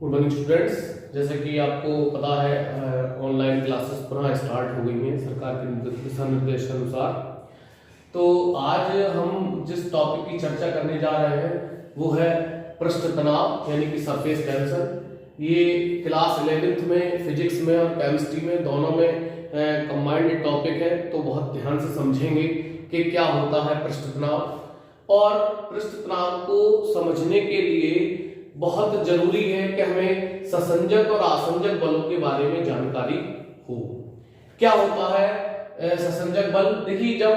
Good morning students. जैसे कि आपको पता है ऑनलाइन क्लासेस पुनः स्टार्ट हो गई हैं सरकार के दिशा निर्देश के अनुसार। तो आज हम जिस टॉपिक की चर्चा करने जा रहे हैं वो है पृष्ठ तनाव यानी कि सरफेस टेंशन। ये क्लास 11th में फिजिक्स में और केमिस्ट्री में दोनों में कंबाइंड टॉपिक है, तो बहुत ध्यान से समझेंगे कि क्या होता है पृष्ठ तनाव। और पृष्ठ तनाव को समझने के लिए बहुत जरूरी है कि हमें ससंजक और आसंजक बलों के बारे में जानकारी हो। क्या होता है ससंजक बल? देखिए, जब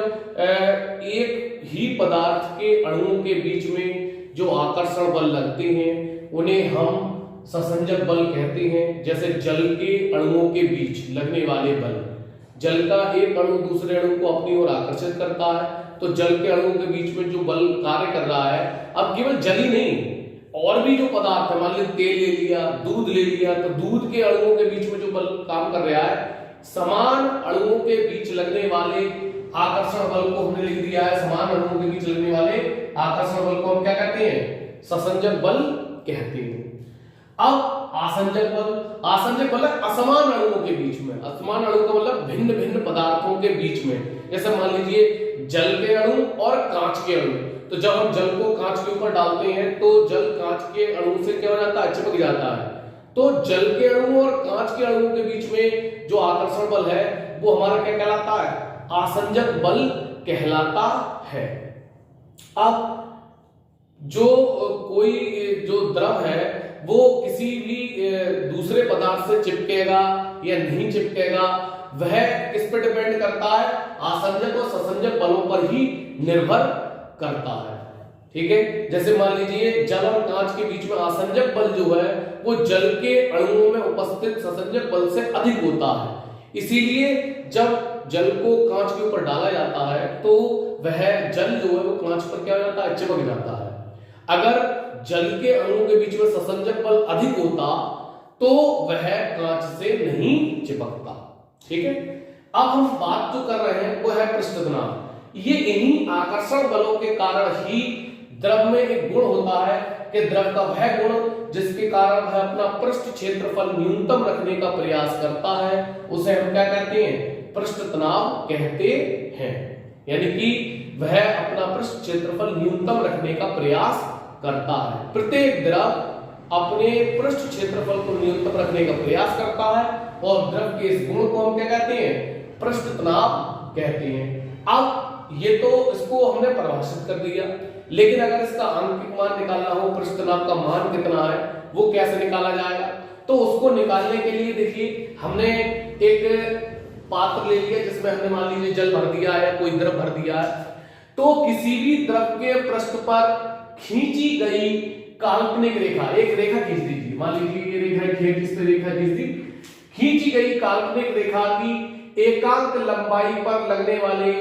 एक ही पदार्थ के अणुओं के बीच में जो आकर्षण बल लगते हैं उन्हें हम ससंजक बल कहते हैं। जैसे जल के अणुओं के बीच लगने वाले बल, जल का एक अणु दूसरे अणु को अपनी ओर आकर्षित करता है, तो जल के अणुओं के बीच में जो बल कार्य कर रहा है, अब केवल जल ही नहीं और भी जो पदार्थ है, मान लीजिए तेल ले लिया, दूध ले लिया, तो दूध के अणुओं के बीच में जो बल काम कर रहा है, समान अणुओं के बीच लगने वाले आकर्षण बल को हमने लिख दिया है। समान अणुओं के बीच लगने वाले आकर्षण बल को हम क्या कहते हैं? ससंजक बल कहते हैं। अब आसंजक बल है असमान अणुओं के बीच में। असमान अणु का मतलब भिन्न भिन्न पदार्थों के बीच में। जैसे मान लीजिए जल के अणु और कांच के अणु, तो जब हम जल को कांच के ऊपर डालते हैं तो जल कांच के अणु से क्या हो जाता है? चिपक जाता है। तो जल के अणु और कांच के अणु के बीच में जो आकर्षण बल है वो हमारा क्या कहलाता है? आसंजक बल कहलाता है। अब जो कोई जो द्रव है वो किसी भी दूसरे पदार्थ से चिपकेगा या नहीं चिपकेगा, वह किस पर डिपेंड करता है? आसंजक और ससंजक बलों पर ही निर्भर करता है। ठीक है, जैसे मान लीजिए जल और कांच के बीच में आसंजक बल जो है वो जल के अणुओं में उपस्थित ससंजक बल से अधिक होता है। इसीलिए जब जल को कांच के ऊपर डाला जाता है तो वह जल जो है वो कांच पर क्या हो जाता है? चिपक जाता है। अगर जल के अणुओं के बीच में ससंजक बल अधिक होता तो वह कांच से नहीं चिपकता। ठीक है, अब हम बात जो कर रहे हैं वो है पृष्ठ तनाव। ये इन्हीं आकर्षण बलों के कारण ही द्रव में एक गुण होता है कि द्रव का वह गुण जिसके कारण वह अपना पृष्ठ क्षेत्रफल न्यूनतम रखने का प्रयास करता है उसे हम क्या कहते हैं? पृष्ठ तनाव कहते हैं। यानी कि वह अपना पृष्ठ क्षेत्रफल न्यूनतम रखने का प्रयास करता है। प्रत्येक द्रव अपने पृष्ठ क्षेत्रफल को न्यूनतम रखने का प्रयास करता है और द्रव के इस गुण को हम क्या कहते हैं? पृष्ठ तनाव कहते हैं। अब ये तो इसको हमने परिभाषित कर दिया, लेकिन अगर इसका आंतरिक मान निकालना हो, पृष्ठ तनाव का मान कितना है, वो कैसे निकाला जाएगा? तो उसको निकालने के लिए देखिए हमने एक पात्र ले लिया जिसमें हमने मान लीजिए जल भर दिया है या कोई द्रव भर दिया है। तो किसी भी द्रव के पृष्ठ पर खींची गई काल्पनिक रेखा, एक रेखा खींच दीजिए, मान लीजिए ये रेखा जिस पे रेखा खींच दी, खींची गई काल्पनिक रेखा की एकांक लंबाई पर लगने वाले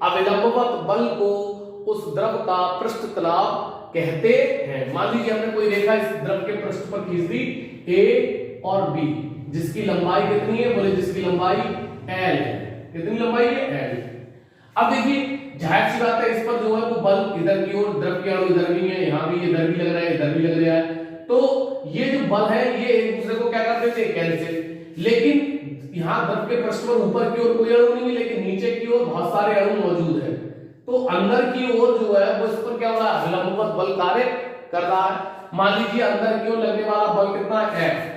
अविलंबवत बल को उस द्रव का पृष्ठ तनाव कहते हैं। मान लीजिए हमने कोई रेखा इस द्रव के पृष्ठ पर खींच दी ए और बी, जिसकी लंबाई कितनी है? बोले जिसकी लंबाई एल है। कितनी लंबाई है? एल। अब देखिए जाहिर सी बात है इस पर जो है वो बल इधर की ओर, द्रव के अणु इधर भी है, यहाँ भी इधर भी लग रहा है, इधर भी लग रहा है, तो ये जो बल है ये एक दूसरे को क्या कर देते हैं? कैंसिल। लेकिन यहाँ द्रव के पृष्ठ पर ऊपर की ओर कोई अणु नहीं है, लेकिन नीचे की ओर बहुत सारे अणु मौजूद है, तो अंदर की ओर जो है वो इस पर क्या हो रहा है? लंबवत बल कार्य कर रहा है। मान लीजिए अंदर की ओर लगने वाला बल कितना है? F।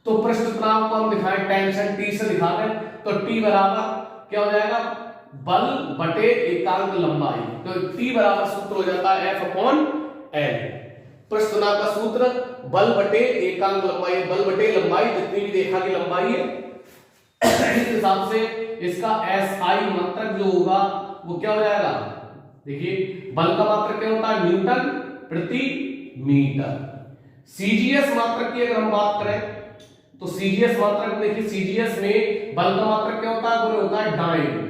तो पृष्ठ तनाव को हम दिखाएं टेंशन T से दिखा दें, तो T बराबर क्या हो जाएगा? बल बटे एकांक लंबाई। तो T बराबर सूत्र हो जाता है F अपॉन L। पृष्ठ तनाव का सूत्र बल बटे एकांक लंबाई, बल बटे लंबाई जितनी भी रेखा की लंबाई है, इस हिसाब से इसका SI मात्रक जो होगा वो क्या हो जाएगा? देखिए बल का मात्रक क्या होता है? न्यूटन प्रति मीटर। CGS मात्रक की अगर हम बात करें तो CGS मात्रक देखिए, CGS में बल का मात्रक क्या होता है? वो होता है डाइन,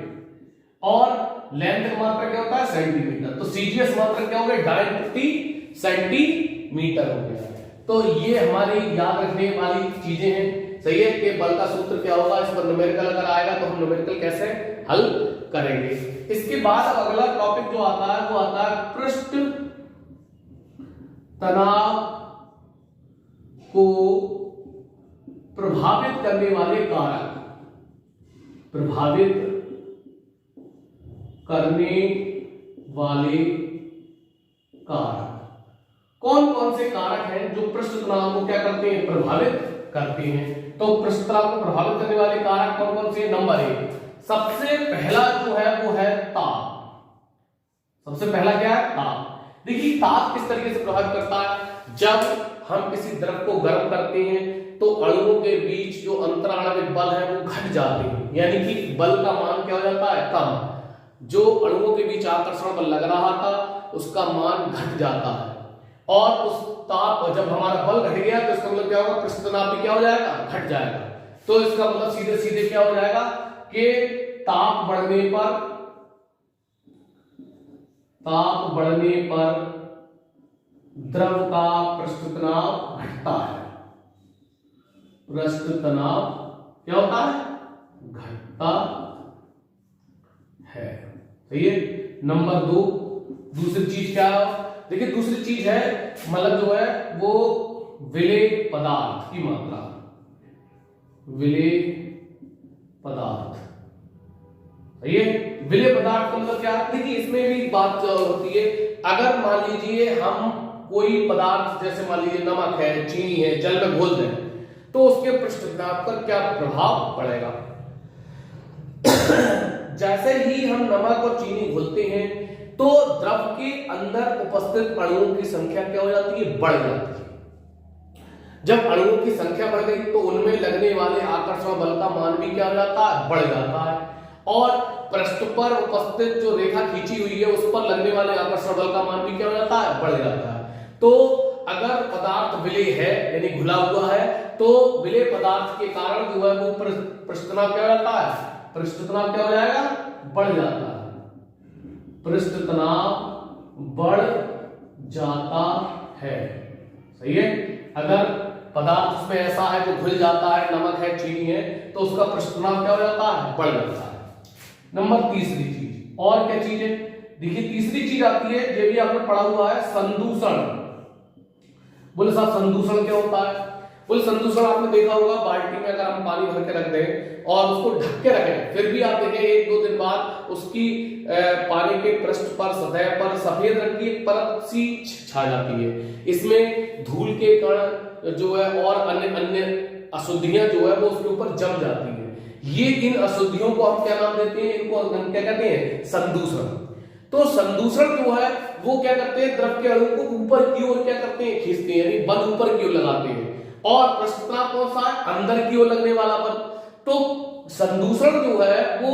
और लेंथ का मात्रक क्या होता है? सेंटीमीटर। तो CGS मात्रक क्या हो गया? डाइन प्रति सेंटीमीटर हो गया। तो ये हमारी याद रखने वाली चीजें हैं। सही है कि बल का सूत्र क्या होगा, इस पर न्यूमेरिकल अगर आएगा तो हम न्यूमेरिकल कैसे हल करेंगे। इसके बाद अब अगला टॉपिक जो आता है वो आता है पृष्ठ तनाव को प्रभावित करने वाले कारक, प्रभावित करने वाले कारक, कौन कौन से कारक हैं जो पृष्ठ तनाव को क्या करते हैं, प्रभावित करते हैं। तो पृष्ठ तनाव को प्रभावित करने वाले कारक कौन कौन से? नंबर 1, सबसे पहला जो है वो है ताप। सबसे पहला क्या है? ताप। देखिए ताप किस तरीके से प्रभावित करता है? जब हम किसी द्रव को गर्म करते हैं तो अणुओं के बीच जो अंतराणविक बल है वो घट जाते हैं, यानी कि बल का मान क्या हो जाता है? कम। जो अणुओं के बीच आकर्षण बल लग रहा था उसका मान घट जाता है, और उस ताप, जब हमारा बल घट गया तो इसका मतलब क्या होगा? पृष्ठ तनाव भी क्या हो जाएगा? घट जाएगा। तो इसका मतलब सीधे सीधे क्या हो जाएगा कि ताप बढ़ने पर द्रव का पृष्ठ तनाव घटता है। पृष्ठ तनाव क्या होता है? घटता है। सही है। नंबर 2, दूसरी चीज क्या है? देखिए दूसरी चीज है मतलब जो है वो विलेय पदार्थ की मात्रा, विलेय पदार्थ। सही है। विलेय पदार्थ का मतलब क्या है? देखिए इसमें भी बात होती है, अगर मान लीजिए हम कोई पदार्थ जैसे मान लीजिए नमक है, चीनी है, जल में घोल दें तो उसके पृष्ठ तनाव पर क्या प्रभाव पड़ेगा? जैसे ही हम नमक और चीनी घोलते हैं तो द्रव के अंदर उपस्थित अणुओं की संख्या क्या हो जाती है? बढ़ जाती है। जब अणुओं की संख्या बढ़ गई तो उनमें लगने वाले आकर्षण बल का मान भी क्या हो जाता है? बढ़ जाता है, और पृष्ठ पर उपस्थित जो रेखा खींची हुई है उस पर लगने वाले आकर्षण बल का मान भी क्या हो जाता है? बढ़ जाता है। तो अगर पदार्थ विलेय है यानी घुला हुआ है तो विलेय पदार्थ के कारण जो है वो पृष्ठ तनाव क्या हो जाता है? पृष्ठ तनाव क्या हो जाएगा? बढ़ जाता है। पृष्ठ तनाव बढ़ जाता है। सही है। अगर पदार्थ उसमें ऐसा है जो घुल जाता है, नमक है, चीनी है, तो उसका पृष्ठ तनाव क्या हो जाता है? बढ़ जाता है। नंबर तीसरी चीज, और क्या चीज है? देखिए तीसरी चीज आती है, ये भी आपने पढ़ा हुआ है, संदूषण। बोले साहब संदूषण क्या होता है? बोले संदूषण आपने देखा होगा, बाल्टी में अगर हम पानी भर के रख दें और उसको ढक के रखें, फिर भी आप देखें 1-2 दिन बाद उसकी पानी के पृष्ठ पर, सतह पर सफेद रंग की एक परत सी छा जाती है। इसमें धूल के कण जो है और अन्य अन्य अशुद्धियां जो है वो उसके ऊपर जम जाती है। ये इन अशुद्धियों को हम क्या नाम देते हैं? इनको हम क्या कहते हैं? संदूषण। तो संदूषण जो है वो क्या करते हैं? द्रव के अणु को ऊपर की ओर क्या करते हैं? खींचते हैं, यानी बल ऊपर की ओर लगाते हैं। और पृष्ठ तनाव कौन सा है? अंदर की ओर लगने वाला बल। तो संदूषण जो है वो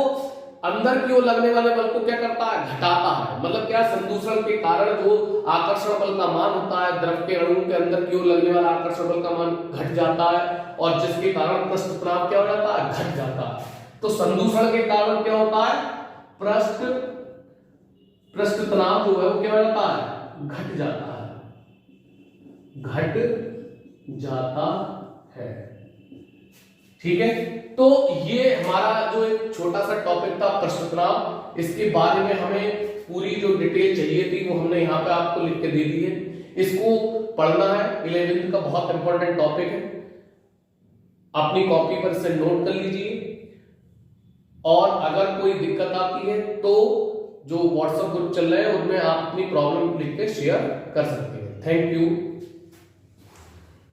अंदर की ओर लगने वाले बल को क्या करता है? घटाता है। मतलब क्या? संदूषण के कारण जो आकर्षण बल का मान होता है, द्रव के अणु के अंदर की ओर लगने वाला आकर्षण बल का मान घट जाता है, और जिसके कारण पृष्ठ तनाव क्या हो जाता है? घट जाता है। तो संदूषण के कारण क्या होता है? पृष्ठ तनाव जो है वो क्या हो जाता है? घट जाता है। घट जाता है। ठीक है। तो ये हमारा जो एक छोटा सा टॉपिक था पृष्ठ तनाव, इसके बारे में हमें पूरी जो डिटेल चाहिए थी वो हमने यहाँ पे आपको लिख के दे दी है। इसको पढ़ना है, 11वीं का बहुत इंपॉर्टेंट टॉपिक है। अपनी कॉपी पर इसे नोट कर लीजिए, और अगर कोई दिक्कत आती है तो जो व्हाट्सएप ग्रुप चल रहे हैं उनमें आप अपनी प्रॉब्लम लिख के शेयर कर सकते हैं। Thank you.